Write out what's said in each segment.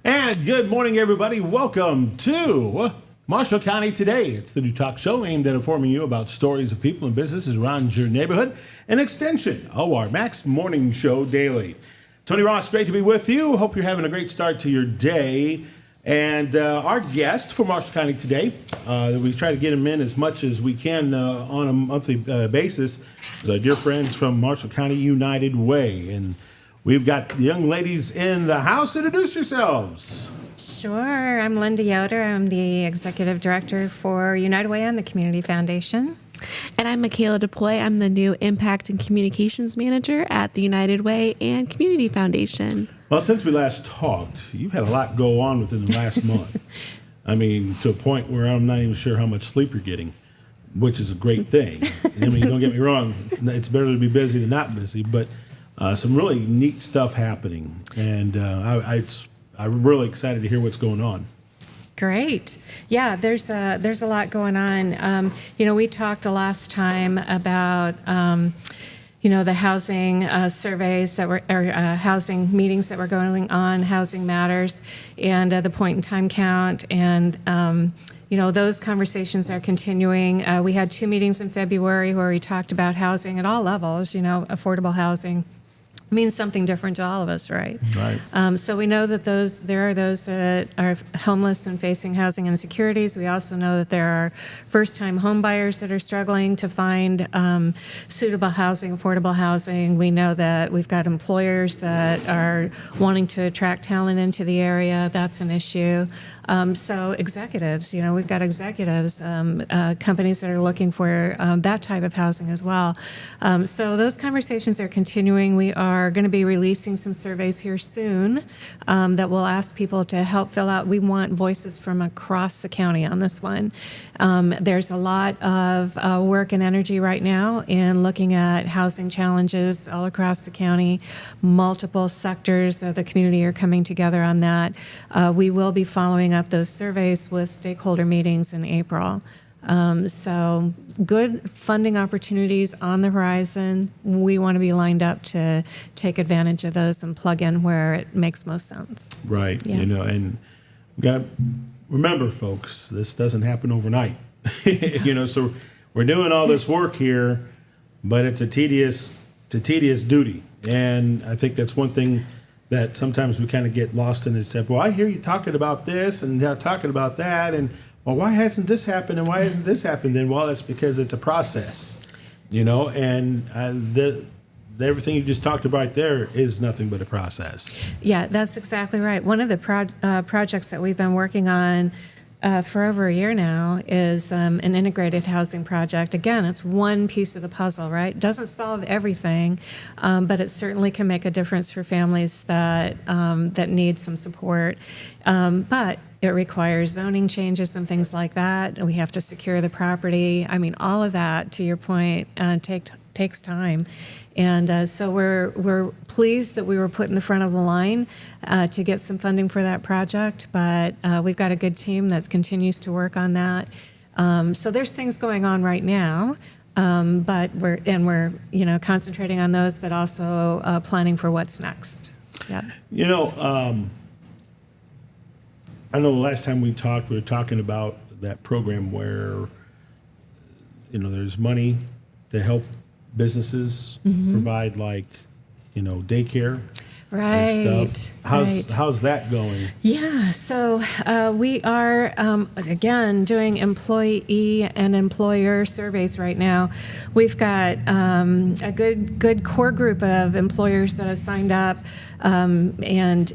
And good morning, everybody. Welcome to Marshall County Today. It's the new talk show aimed at informing you about stories of people and businesses around your neighborhood, an extension of our Max Morning Show daily. Tony Ross, great to be with you. Hope you're having a great start to your day. And our guest for Marshall County Today, we try to get him in as much as we can on a monthly basis, is our dear friends from Marshall County United Way. And we've got the young ladies in the house. Introduce yourselves. Sure. I'm Linda Yoder. I'm the Executive Director for United Way and the Community Foundation. And I'm Michaela DePoy. I'm the new Impact and Communications Manager at the United Way and Community Foundation. Well, since we last talked, you've had a lot go on within the last month. I mean, to a point where I'm not even sure how much sleep you're getting, which is a great thing. I mean, don't get me wrong. It's better to be busy than not busy, but some really neat stuff happening. And I'm really excited to hear what's going on. Great. Yeah, there's a lot going on. We talked the last time about the housing surveys that were, or housing meetings that were going on, Housing Matters, and the point in time count. And, those conversations are continuing. We had 2 meetings in February where we talked about housing at all levels, affordable housing. Means something different to all of us, right? Right. So we know that there are those that are homeless and facing housing insecurities. We also know that there are first-time home buyers that are struggling to find suitable housing, affordable housing. We know that we've got employers that are wanting to attract talent into the area. That's an issue. So executives, we've got executives, companies that are looking for that type of housing as well. So those conversations are continuing. We are going to be releasing some surveys here soon that will ask people to help fill out. We want voices from across the county on this one. There's a lot of work and energy right now in looking at housing challenges all across the county. Multiple sectors of the community are coming together on that. We will be following up those surveys with stakeholder meetings in April. So good funding opportunities on the horizon. We want to be lined up to take advantage of those and plug in where it makes most sense. Right. Yeah. And remember, folks, this doesn't happen overnight. So we're doing all this work here, but it's a tedious duty. And I think that's one thing that sometimes we kind of get lost in. It's like, well, I hear you talking about this and talking about that, and well, why hasn't this happened and why hasn't this happened? Then, well, it's because it's a process, and everything you just talked about there is nothing but a process. Yeah, that's exactly right. One of the projects that we've been working on for over a year now is an integrated housing project. Again, it's one piece of the puzzle, right? It doesn't solve everything, but it certainly can make a difference for families that need some support. But it requires zoning changes and things like that. And we have to secure the property. I mean, all of that, to your point, takes time. And so we're pleased that we were put in the front of the line to get some funding for that project. But we've got a good team that continues to work on that. So there's things going on right now. But we're concentrating on those, but also planning for what's next. Yeah. I know the last time we talked, we were talking about that program where, there's money to help businesses provide daycare. Right. And stuff. How's that going? Yeah, so we are, again, doing employee and employer surveys right now. We've got a good core group of employers that have signed up and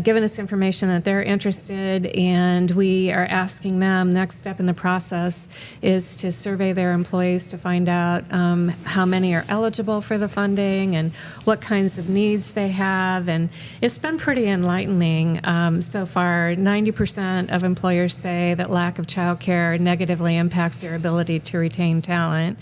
given us information that they're interested, and we are asking them, next step in the process is to survey their employees to find out how many are eligible for the funding and what kinds of needs they have. And it's been pretty enlightening so far. 90% of employers say that lack of childcare negatively impacts their ability to retain talent.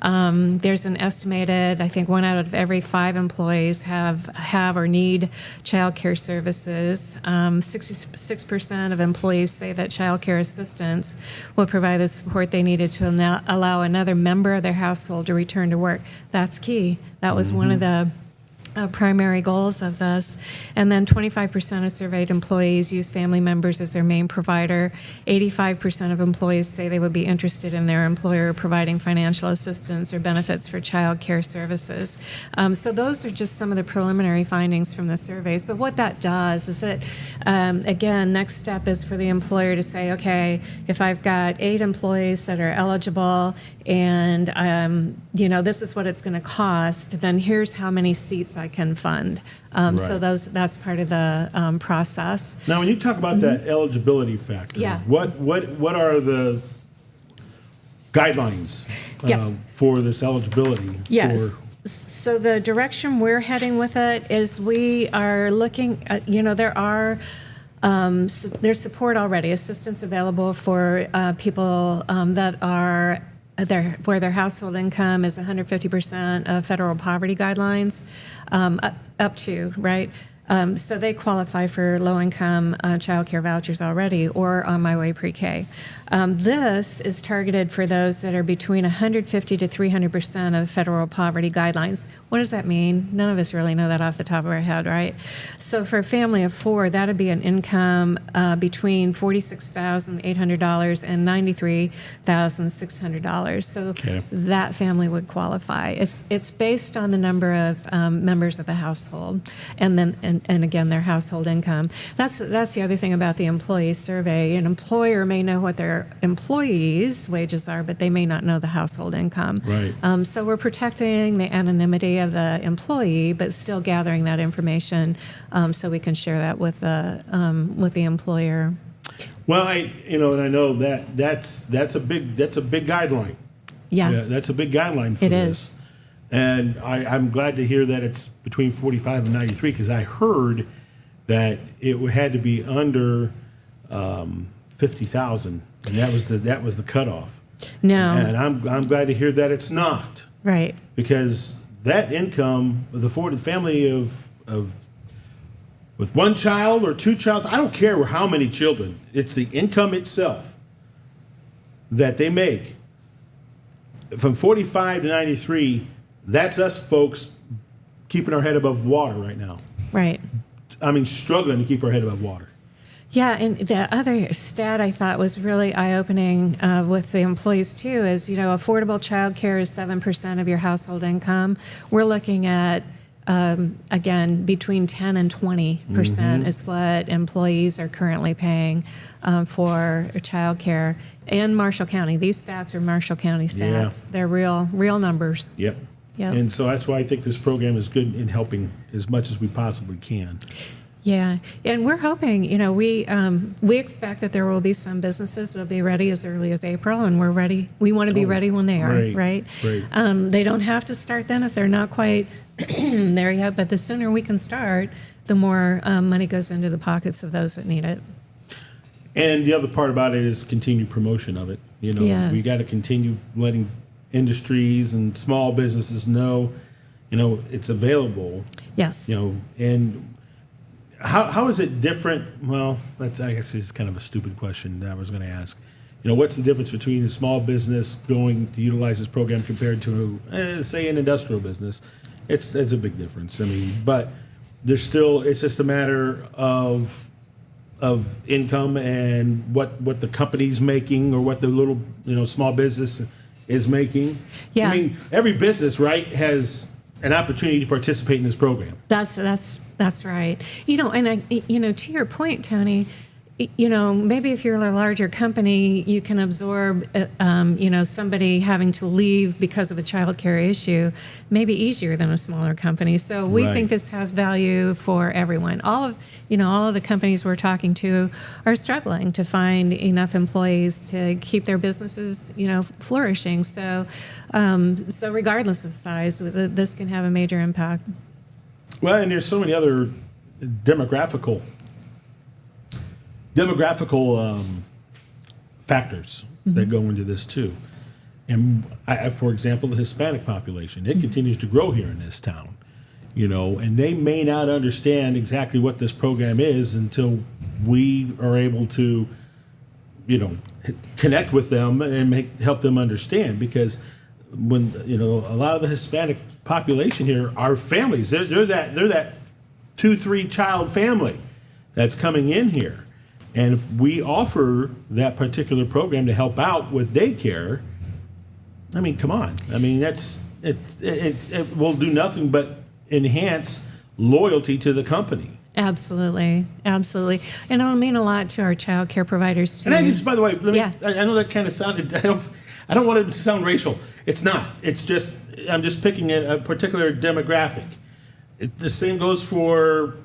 There's an estimated, I think 1 out of every 5 employees have or need child care services. 66% of employees say that child care assistance will provide the support they needed to allow another member of their household to return to work. That's key. That was one of the primary goals of this. And then 25% of surveyed employees use family members as their main provider. 85% of employees say they would be interested in their employer providing financial assistance or benefits for child care services. So those are just some of the preliminary findings from the surveys. But what that does is that, again, next step is for the employer to say, okay, if I've got 8 employees that are eligible and, this is what it's going to cost, then here's how many seats I can fund. So that's part of the process. Now, when you talk about that eligibility factor, Yeah. what are the guidelines Yeah. for this eligibility? Yes. So the direction we're heading with it is we are looking at, there's support already, assistance available for people that are where their household income is 150% of federal poverty guidelines, up to, right? So they qualify for low-income child care vouchers already, or On My Way Pre-K. This is targeted for those that are between 150 to 300% of federal poverty guidelines. What does that mean? None of us really know that off the top of our head, right? So for a family of 4, that would be an income between $46,800 and $93,600. So that family would qualify. It's based on the number of members of the household, and then and again their household income. That's the other thing about the employee survey. An employer may know what their employees' wages are, but they may not know the household income. Right. So we're protecting the anonymity of the employee, but still gathering that information so we can share that with the employer. Well, and I know that's a big guideline. Yeah, That's a big guideline for it this. is. And I'm glad to hear that it's between 45 and 93, because I heard that it had to be under 50,000, and that was the cutoff. No. And I'm glad to hear that it's not, Right. because that income, the family of with 1 child or 2 child, I don't care how many children, it's the income itself that they make from 45 to 93. That's us folks keeping our head above water right now. Right. I mean, struggling to keep our head above water. Yeah, and the other stat I thought was really eye-opening with the employees too is, affordable childcare is 7% of your household income. We're looking at, again, between 10 and 20% is what employees are currently paying for childcare in Marshall County. These stats are Marshall County stats. Yeah. They're real numbers. Yep. Yep. And so that's why I think this program is good in helping as much as we possibly can. Yeah, and we're hoping, we expect that there will be some businesses that will be ready as early as April, and we're ready. We want to be ready when they are, right? Great. They don't have to start then if they're not quite there yet, but the sooner we can start, the more money goes into the pockets of those that need it. And the other part about it is continued promotion of it. Yes. We got to continue letting industries and small businesses know, it's available. Yes. And how is it different? Well, I guess it's kind of a stupid question that I was going to ask. What's the difference between a small business going to utilize this program compared to, say, an industrial business? It's a big difference. I mean, but there's still, it's just a matter of income and what the company's making, or what the little small business is making. Yeah. I mean, every business, right, has an opportunity to participate in this program. That's right. And to your point, Tony, maybe if you're a larger company, you can absorb, somebody having to leave because of a child care issue, maybe easier than a smaller company. So we Right. think this has value for everyone. All of the companies we're talking to are struggling to find enough employees to keep their businesses, flourishing. So regardless of size, this can have a major impact. Well, and there's so many other demographical factors that go into this too. And for example, the Hispanic population, it continues to grow here in this town, and they may not understand exactly what this program is until we are able to, connect with them and help them understand, because when a lot of the Hispanic population here are families. They're that 2-3 child family that's coming in here, and if we offer that particular program to help out with daycare, I mean, come on. I mean, it will do nothing but enhance loyalty to the company. Absolutely, absolutely, and it'll mean a lot to our child care providers too. And I just, by the way, Yeah. I know that kind of sounded. I don't want it to sound racial. It's not. It's just I'm just picking a particular demographic. The same goes for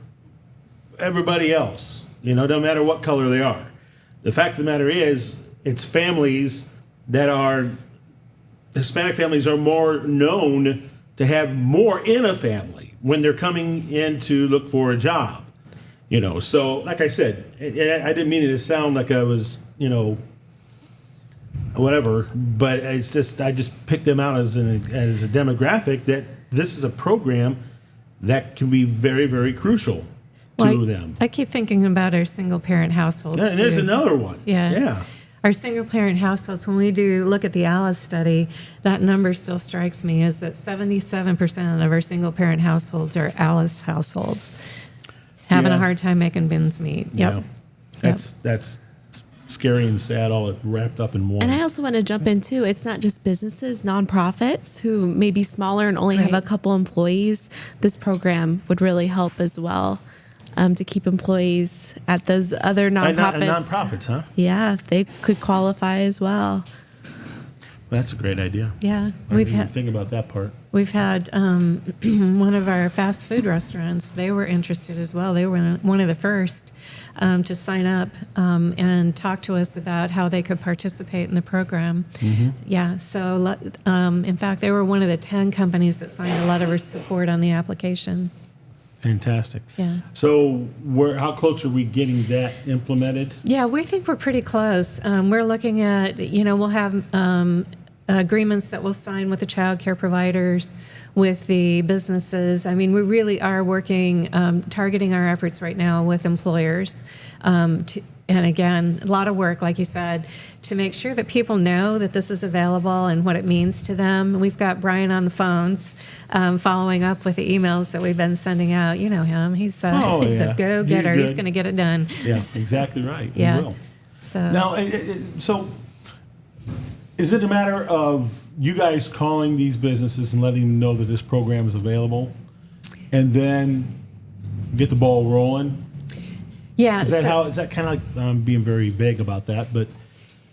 everybody else. No matter what color they are. The fact of the matter is, it's families that are Hispanic families are more known to have more in a family when they're coming in to look for a job. So like I said, I didn't mean it to sound like I was, whatever, but it's just I just picked them out as a demographic that this is a program that can be very, very crucial to them. I keep thinking about our single parent households. Yeah, and there's too. another one. Yeah. Our single parent households, when we do look at the ALICE study, that number still strikes me is that 77% of our single parent households are ALICE households. Having a hard time making ends meet. Yep. Yeah. That's scary and sad, all wrapped up in one. And I also want to jump in too. It's not just businesses, nonprofits who may be smaller and only have a couple employees. This program would really help as well to keep employees at those other nonprofits. Nonprofits, huh? Yeah, they could qualify as well. That's a great idea. Yeah. I didn't even think about that part. We've had one of our fast food restaurants, they were interested as well. They were one of the first to sign up and talk to us about how they could participate in the program. Mm-hmm. Yeah, so in fact, they were one of the 10 companies that signed a letter of support on the application. Fantastic. Yeah. So how close are we getting that implemented? Yeah, we think we're pretty close. We're looking at, we'll have agreements that we'll sign with the child care providers, with the businesses. I mean, we really are working, targeting our efforts right now with employers. And again, a lot of work, like you said, to make sure that people know that this is available and what it means to them. We've got Brian on the phones following up with the emails that we've been sending out. You know him. He's a go-getter. He's going to get it done. Yeah, exactly right. Yeah. He will. So Now, so is it a matter of you guys calling these businesses and letting them know that this program is available and then get the ball rolling? yeah, Is that kind of like, I'm being very vague about that, but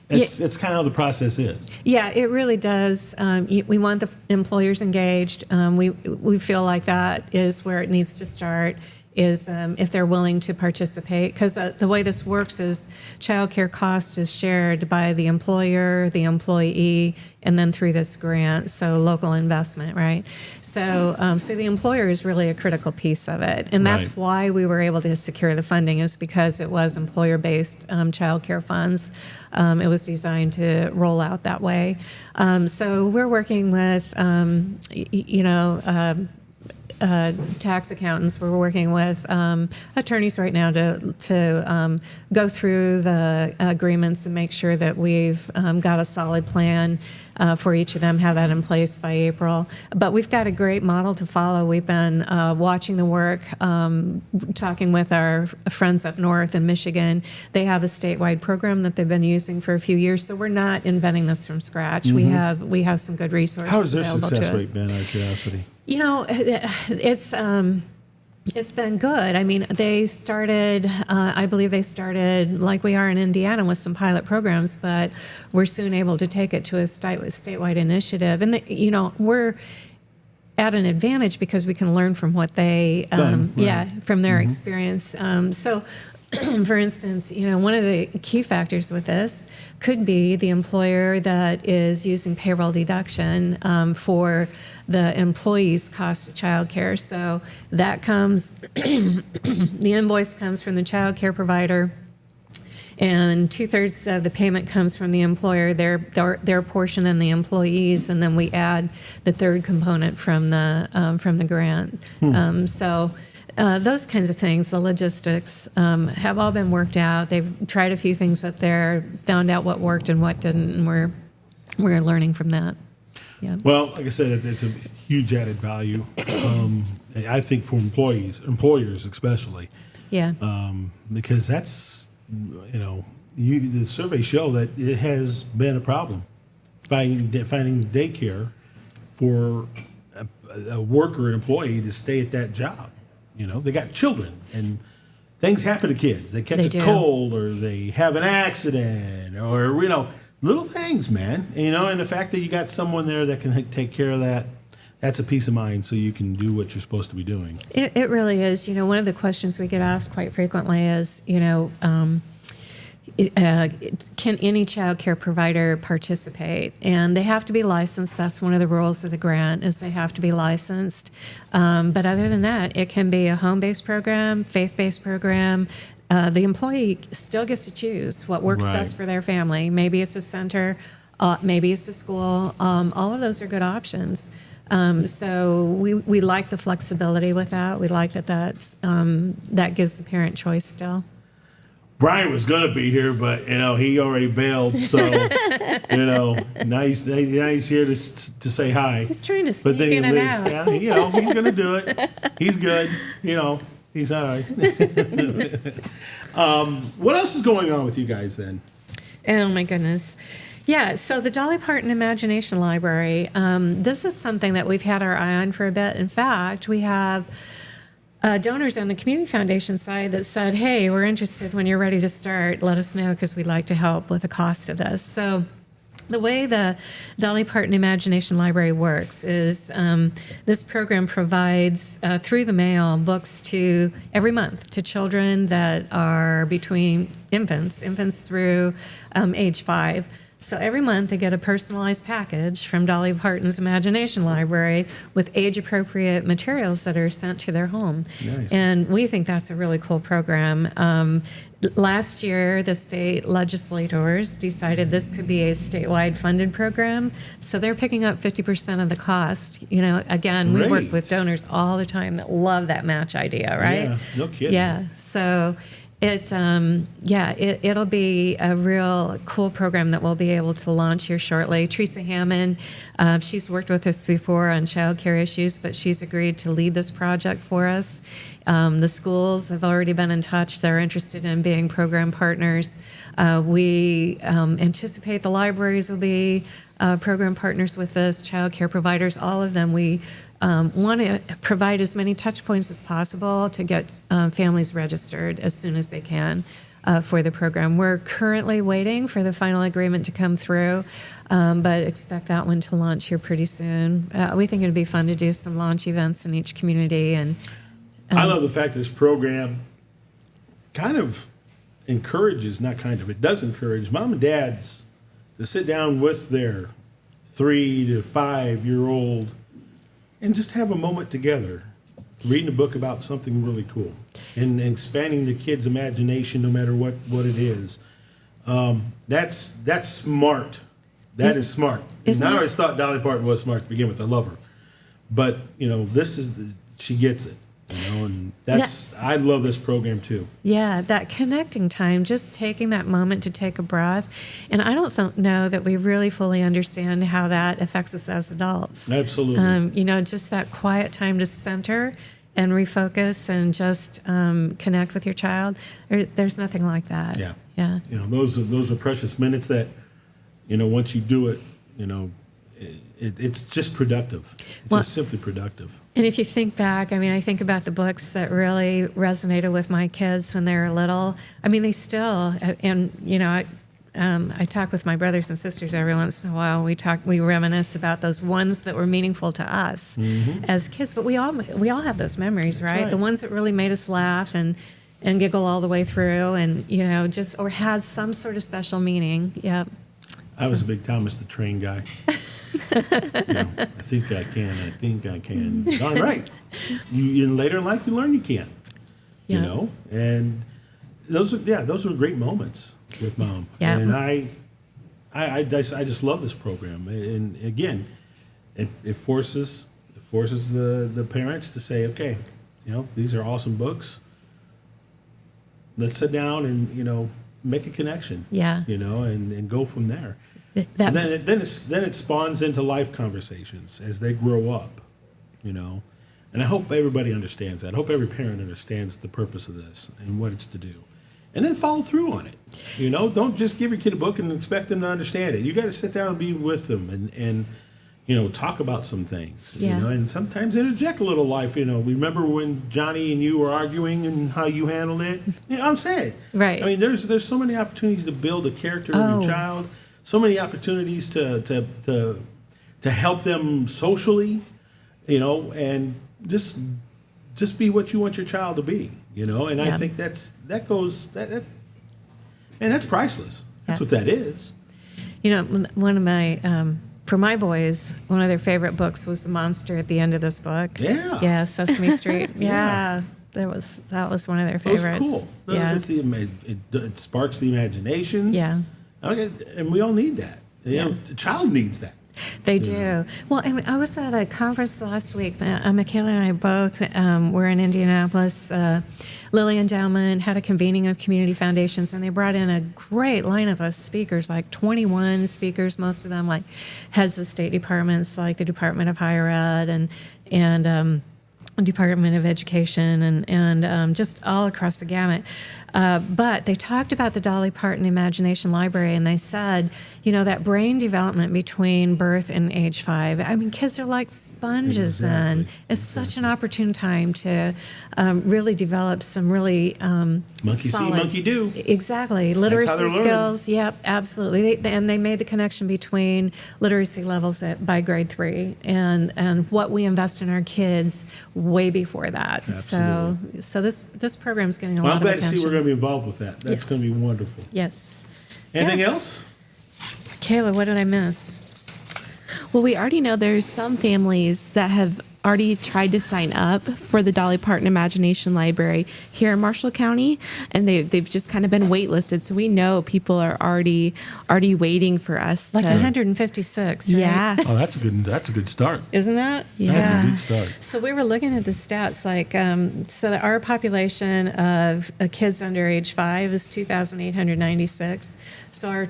it's kind of how the process is. Yeah, it really does. We want the employers engaged. We feel like that is where it needs to start, is if they're willing to participate. Because the way this works is child care cost is shared by the employer, the employee, and then through this grant, so local investment, right? So the employer is really a critical piece of it. And that's Right. why we were able to secure the funding, is because it was employer-based child care funds. It was designed to roll out that way. So we're working with, tax accountants. We're working with attorneys right now to go through the agreements and make sure that we've got a solid plan for each of them, have that in place by April. But we've got a great model to follow. We've been watching the work, talking with our friends up north in Michigan. They have a statewide program that they've been using for a few years, so we're not inventing this from scratch. Mm-hmm. We have some good resources How has their available to success us. rate been, out of curiosity? It's been good. I mean, they started, I believe they started like we are in Indiana with some pilot programs, but we're soon able to take it to a statewide initiative. And, we're at an advantage because we can learn from what they, from their experience. For instance, one of the key factors with this could be the employer that is using payroll deduction for the employee's cost of child care. So that comes, the invoice comes from the child care provider, and 2/3 of the payment comes from the employer, their portion, and the employees, and then we add the third component from the grant. Those kinds of things, the logistics, have all been worked out. They've tried a few things up there, found out what worked and what didn't, and we're learning from that. Yeah. Well, like I said, it's a huge added value. I think for employers especially, Yeah. because that's, the surveys show that it has been a problem finding daycare for a worker employee to stay at that job. They got children and things happen to kids. They catch They a do. cold or they have an accident or, little things, man. And the fact that you got someone there that can take care of that, that's a peace of mind so you can do what you're supposed to be doing. It really is. One of the questions we get asked quite frequently is, can any child care provider participate? And they have to be licensed. That's one of the rules of the grant is they have to be licensed. But other than that, it can be a home-based program, faith-based program. The employee still gets to choose what works Right. best for their family. Maybe it's a center, maybe it's a school. All of those are good options. So we like the flexibility with that. We like that gives the parent choice still. Brian was going to be here, but, he already bailed. So, now he's here to say hi. He's trying to But sneak then in he and leaves. out. Yeah, he's going to do it. He's good. He's all right. What else is going on with you guys then? Oh my goodness. Yeah, so the Dolly Parton Imagination Library, this is something that we've had our eye on for a bit. In fact, we have donors on the Community Foundation side that said, hey, we're interested when you're ready to start. Let us know because we'd like to help with the cost of this. So the way the Dolly Parton Imagination Library works is this program provides through the mail books every month to children that are between infants through age 5. So every month they get a personalized package from Dolly Parton's Imagination Library with age-appropriate materials that are sent to their home. Nice. And we think that's a really cool program. Last year, the state legislators decided this could be a statewide funded program. So they're picking up 50% of the cost. Again, we work Great. with donors all the time that love that match idea, right? Yeah, no kidding. Yeah. So it'll be a real cool program that we'll be able to launch here shortly. Teresa Hammond, she's worked with us before on child care issues, but she's agreed to lead this project for us. The schools have already been in touch. They're interested in being program partners. We anticipate the libraries will be program partners with us, child care providers, all of them. We want to provide as many touch points as possible to get families registered as soon as they can for the program. We're currently waiting for the final agreement to come through, but expect that one to launch here pretty soon. We think it'd be fun to do some launch events in each community. And I love the fact this program kind of encourages, it does encourage mom and dads to sit down with their 3 to 5 year old and just have a moment together, reading a book about something really cool and expanding the kid's imagination no matter what it is. That's smart. That is smart. And I always thought Dolly Parton was smart to begin with. I love her. But, she gets it. And I love this program too. yeah, that connecting time, just taking that moment to take a breath. And I don't know that we really fully understand how that affects us as adults. Absolutely. Just that quiet time to center and refocus and just connect with your child. There's nothing like that. Yeah. Yeah. Those are precious minutes that, once you do it, it's just productive. It's just simply productive. And if you think back, I think about the books that really resonated with my kids when they were little. They still, I talk with my brothers and sisters every once in a while. We reminisce about those ones that were meaningful to us as kids. But we all have those memories, right? right. The ones that really made us laugh and giggle all the way through, and or had some sort of special meaning. Yep. I was a big Thomas the Train guy. I think I can. All right. Later in life, you learn you can't. Yeah. And those were great moments with mom. Yeah. And I just love this program. And again, it forces the parents to say, okay, these are awesome books. Let's sit down and make a connection. Yeah. And go from there. That, And then it spawns into life conversations as they grow up, you know. And I hope everybody understands that. I hope every parent understands the purpose of this and what it's to do. And then follow through on it. You know, don't just give your kid a book and expect them to understand it. You got to sit down and be with them and you know, talk about some things. Yeah. You know, and sometimes interject a little life. You know, remember when Johnny and you were arguing and how you handled it? You know, I'm saying. Right. I mean, there's so many opportunities to build a character in Oh. your child. So many opportunities to help them socially, you know, and just be what you want your child to be, you know. And I Yeah. think that's priceless. That's Yeah. what that is. You know, one of my, for my boys, one of their favorite books was The Monster at the end of this book. Yeah. Yeah, Sesame Street. Yeah. Yeah. That was one of their Those are favorites. cool. Yeah. It sparks the imagination. Yeah. Okay, and we all need that. You know, the child needs that. They do. Well, I was at a conference last week. Michaela and I both were in Indianapolis. Lilly Endowment had a convening of community foundations, and they brought in a great lineup of speakers, like 21 speakers, most of them like heads of state departments, like the Department of Higher Ed and Department of Education and just all across the gamut. But they talked about the Dolly Parton Imagination Library, and they said, you know, that brain development between birth and age 5. I mean, kids are like sponges then. Exactly. It's such an opportune time to really develop some really Monkey see, solid, monkey do. Exactly. how Literacy they're learning. skills. Yep, absolutely. And they made the connection between literacy levels by grade 3 and what we invest in our kids way before that. Absolutely. So this program is getting a Well, lot I'm of glad to attention. see we're going to be involved with that. That's Yes. going to be wonderful. Yes. Anything Yeah. else? Kayla, what did I miss? Well, we already know there's some families that have already tried to sign up for the Dolly Parton Imagination Library here in Marshall County, and they've just kind of been waitlisted. So we know people are already waiting for us. Like to, 156, right? yeah. Oh, that's a good start. Isn't that? Yeah. That's a good start. So we were looking at the stats, like, so that our population of kids under age 5 is 2,896. So our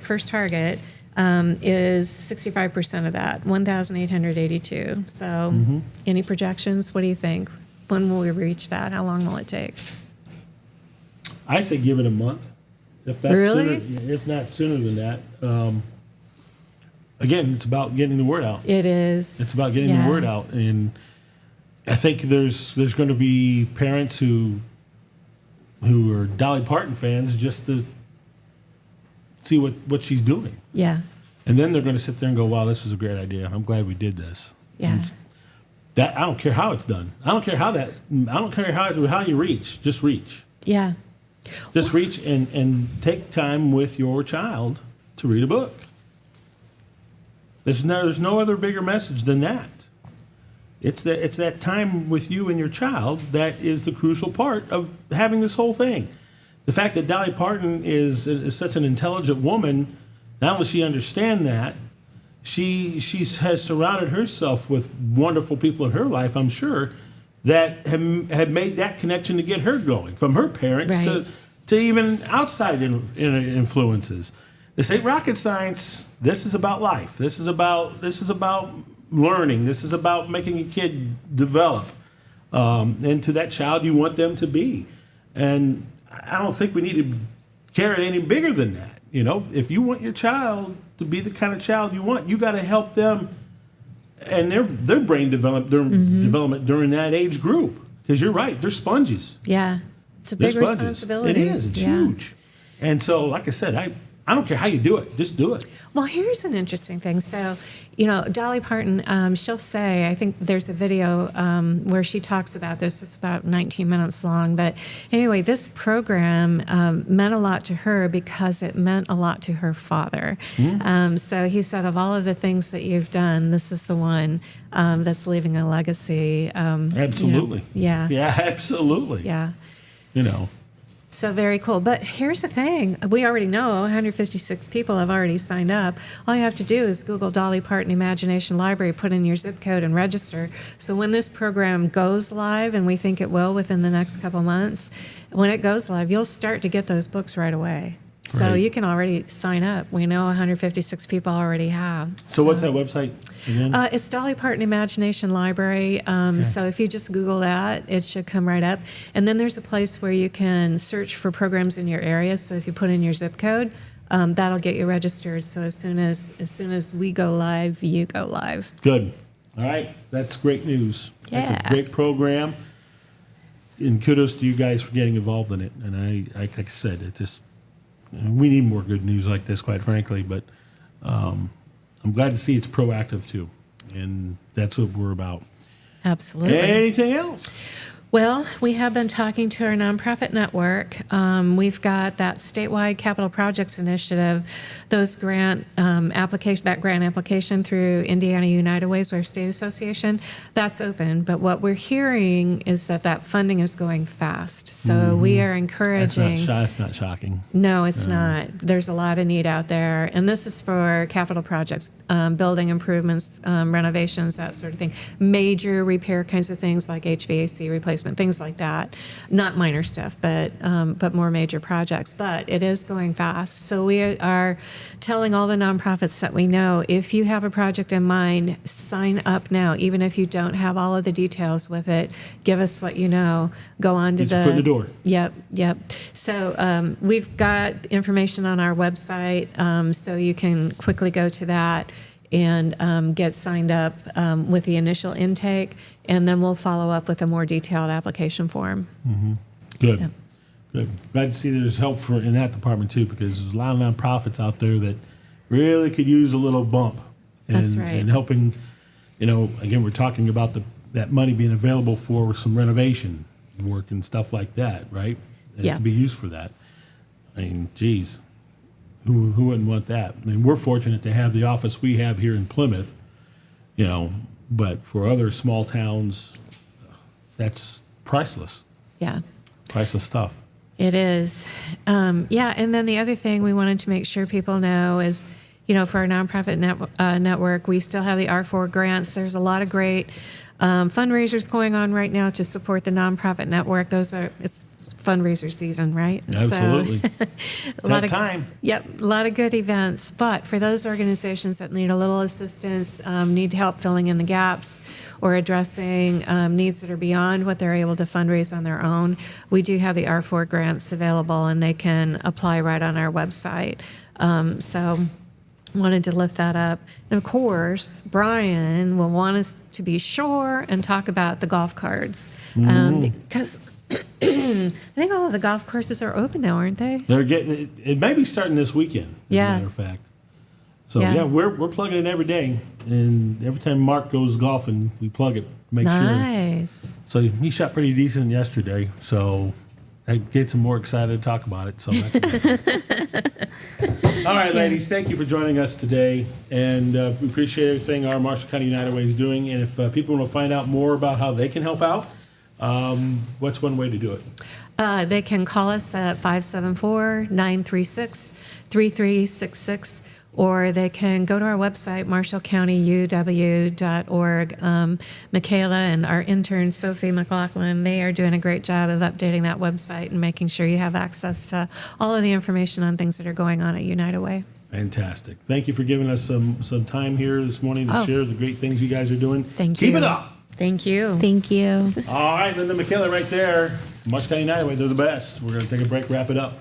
first target, is 65% of that, 1,882. So any projections? What do you think? When will we reach that? How long will it take? I say give it a month. If not Really? sooner, if not sooner than that. Again, it's about getting the word out. It is. It's about getting Yeah. the word out, and I think there's going to be parents who are Dolly Parton fans just to see what she's doing, Yeah. and then they're going to sit there and go, "Wow, this was a great idea. I'm glad we did this." Yeah. And that I don't care how it's done. I don't care how you reach. Just reach. Yeah. Just reach and take time with your child to read a book. There's no other bigger message than that. It's that time with you and your child that is the crucial part of having this whole thing. The fact that Dolly Parton is such an intelligent woman, not only does she understand that, she has surrounded herself with wonderful people in her life, I'm sure, that have made that connection to get her going, from her parents Right. to even outside influences. This ain't rocket science. This is about life. This is about learning. This is about making a kid develop into that child you want them to be. And I don't think we need to carry it any bigger than that. You know, if you want your child to be the kind of child you want, you got to help them and their brain development during that age group. Because you're right, they're sponges. Yeah. It's a They're big sponges. responsibility. It is. It's Yeah. huge. And so, like I said, I don't care how you do it. Just do it. Well, here's an interesting thing. So, you know, Dolly Parton, she'll say, I think there's a video where she talks about this. It's about 19 minutes long. But anyway, this program meant a lot to her because it meant a lot to her father. So he said, of all of the things that you've done, this is the one that's leaving a legacy. Absolutely. Yeah. Yeah, absolutely. Yeah. You know. So very cool. But here's the thing. We already know 156 people have already signed up. All you have to do is Google Dolly Parton Imagination Library, put in your zip code, and register. So when this program goes live, and we think it will within the next couple months, when it goes live, you'll start to get those books right away. So Right. you can already sign up. We know 156 people already have. So what's that website again? It's Dolly Parton Imagination Library. So if you just Google that, it should come right up. And then there's a place where you can search for programs in your area. So if you put in your zip code, that'll get you registered. So as soon as we go live, you go live. Good. All right. That's great news. That's Yeah. a great program. And kudos to you guys for getting involved in it. And like I said, we need more good news like this, quite frankly. But I'm glad to see it's proactive too. And that's what we're about. Absolutely. Anything else? Well, we have been talking to our nonprofit network. We've got that statewide capital projects initiative, those grant application through Indiana United Ways, our state association, that's open. But what we're hearing is that funding is going fast. So we are encouraging. That's not shocking. No, it's not. There's a lot of need out there. And this is for capital projects, building improvements, renovations, that sort of thing. Major repair kinds of things like HVAC replacement, things like that. Not minor stuff, but more major projects. But it is going fast. So we are telling all the nonprofits that we know, if you have a project in mind, sign up now. Even if you don't have all of the details with it, give us what you know. Go on to Get your foot in the door. Yep. So we've got information on our website, so you can quickly go to that and get signed up with the initial intake, and then we'll follow up with a more detailed application form. Good. Yep. Good. Glad to see there's help in that department too, because there's a lot of nonprofits out there that really could use a little bump. That's right. And helping, again, we're talking about that money being available for some renovation work and stuff like that, right? It Yeah. can be used for that. I mean, geez, who wouldn't want that? I mean, we're fortunate to have the office we have here in Plymouth, but for other small towns, that's priceless. Yeah. Priceless stuff. It is. And then the other thing we wanted to make sure people know is, for our nonprofit network, we still have the R4 grants. There's a lot of great fundraisers going on right now to support the nonprofit network. It's fundraiser season, right? Absolutely. A lot of time. Yep, a lot of good events. But for those organizations that need a little assistance, need help filling in the gaps, or addressing needs that are beyond what they're able to fundraise on their own, we do have the R4 grants available, and they can apply right on our website. So wanted to lift that up. And of course, Brian will want us to be sure and talk about the golf carts, because I think all of the golf courses are open now, aren't they? They're getting it may be starting this weekend, as Yeah. a matter of fact. So Yeah. we're plugging it every day, and every time Mark goes golfing, we plug it, make sure. Nice. So he shot pretty decent yesterday, so that gets him more excited to talk about it. So that's good. All right, ladies, thank you for joining us today, and we appreciate everything our Marshall County United Way is doing. And if people want to find out more about how they can help out, what's one way to do it? They can call us at 574-936-3366, or they can go to our website, marshallcountyyuw.org. Michaela and our intern, Sophie McLaughlin, they are doing a great job of updating that website and making sure you have access to all of the information on things that are going on at United Way. Fantastic. Thank you for giving us some time here this morning to share the great things you guys are doing. Thank you. Keep it up. Thank you. Thank you. All right, Linda McKellar right there. Marshall County United Way, they're the best. We're going to take a break, wrap it up.